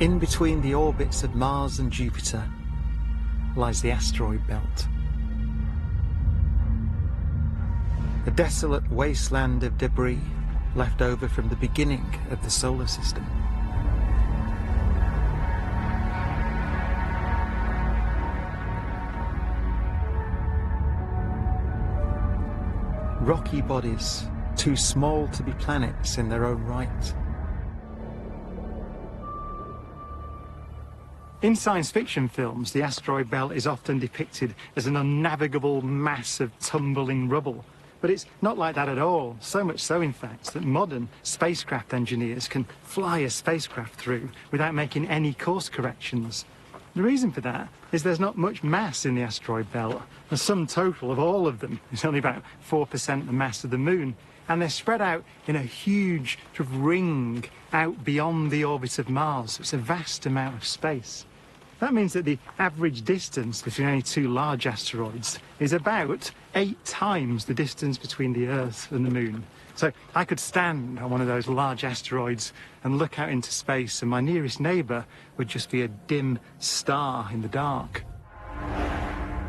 In between the orbits of Mars and Jupiter lies the asteroid belt. A desolate wasteland of debris left over from the beginning of the solar system. Rocky bodies, too small to be planets in their own right. In science fiction films, the asteroid belt is often depicted as an unnavigable mass of tumbling rubble. But it's not like that at all. So much so, in fact, that modern spacecraft engineers can fly a spacecraft through without making any course corrections. The reason for that is there's not much mass in the asteroid belt. The sum total of all of them is only about 4% the mass of the Moon. And they're spread out in a huge sort of ring out beyond the orbit of Mars. It's a vast amount of space. That means that the average distance between any two large asteroids is about 8 times the distance between the Earth and the Moon. So I could stand on one of those large asteroids and look out into space, and my nearest neighbour would just be a dim star in the dark.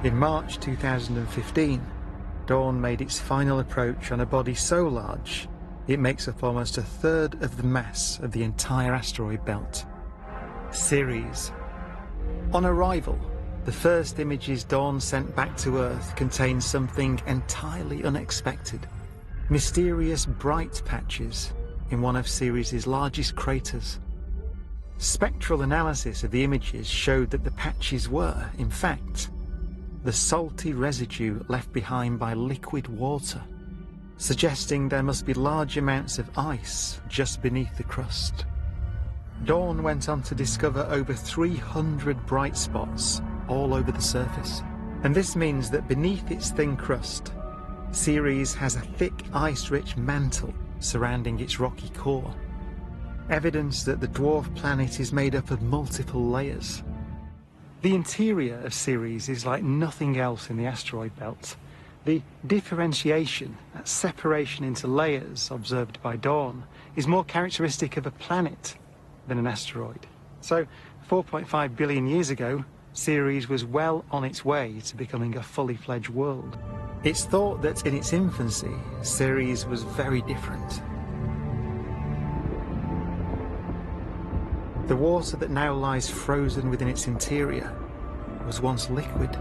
In March 2015, Dawn made its final approach on a body so large it makes up almost a third of the mass of the entire asteroid belt. Ceres. On arrival, the first images Dawn sent back to Earth contained something entirely unexpected. Mysterious bright patches in one of Ceres' largest craters. Spectral analysis of the images showed that the patches were, in fact, the salty residue left behind by liquid water, suggesting there must be large amounts of ice just beneath the crust. Dawn went on to discover over 300 bright spots all over the surface. And this means that beneath its thin crust, Ceres has a thick ice-rich mantle surrounding its rocky core. Evidence that the dwarf planet is made up of multiple layers. The interior of Ceres is like nothing else in the asteroid belt. The differentiation, that separation into layers observed by Dawn, is more characteristic of a planet than an asteroid. So 4.5 billion years ago, Ceres was well on its way to becoming a fully fledged world. It's thought that in its infancy, Ceres was very different. The water that now lies frozen within its interior was once liquid.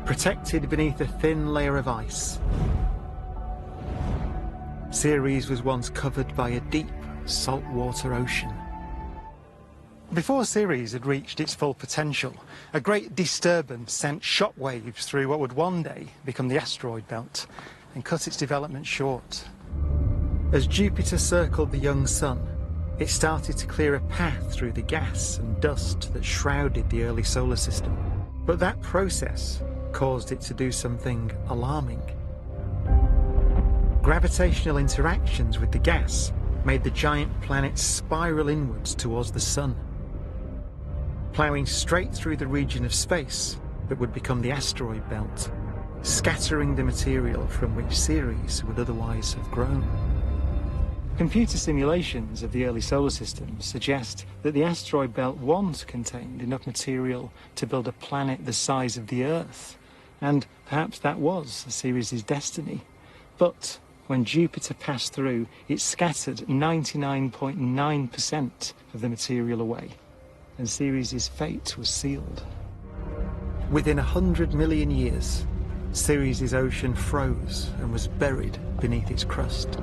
Protected beneath a thin layer of ice, Ceres was once covered by a deep, saltwater ocean. Before Ceres had reached its full potential, a great disturbance sent shockwaves through what would one day become the asteroid belt and cut its development short. As Jupiter circled the young sun, it started to clear a path through the gas and dust that shrouded the early solar system. But that process caused it to do something alarming. Gravitational interactions with the gas made the giant planet spiral inwards towards the sun, ploughing straight through the region of space that would become the asteroid belt, scattering the material from which Ceres would otherwise have grown. Computer simulations of the early solar system suggest that the asteroid belt once contained enough material to build a planet the size of the Earth, and perhaps that was Ceres' destiny. But when Jupiter passed through, it scattered 99.9% of the material away, and Ceres' fate was sealed. Within 100 million years, Ceres' ocean froze and was buried beneath its crust.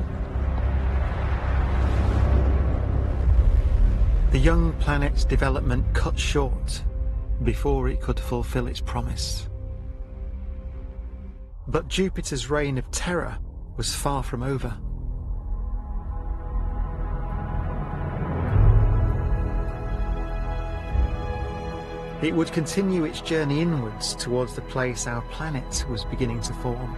The young planet's development cut short before it could fulfill its promise. But Jupiter's reign of terror was far from over. It would continue its journey inwards towards the place our planet was beginning to form,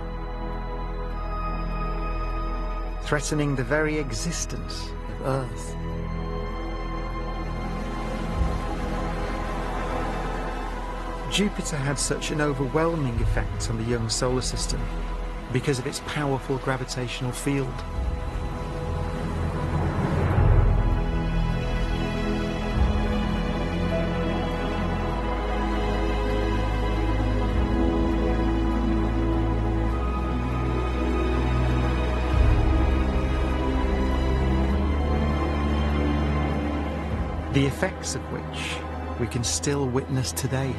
threatening the very existence of Earth. Jupiter had such an overwhelming effect on the young solar system because of its powerful gravitational field. the effects of which we can still witness today.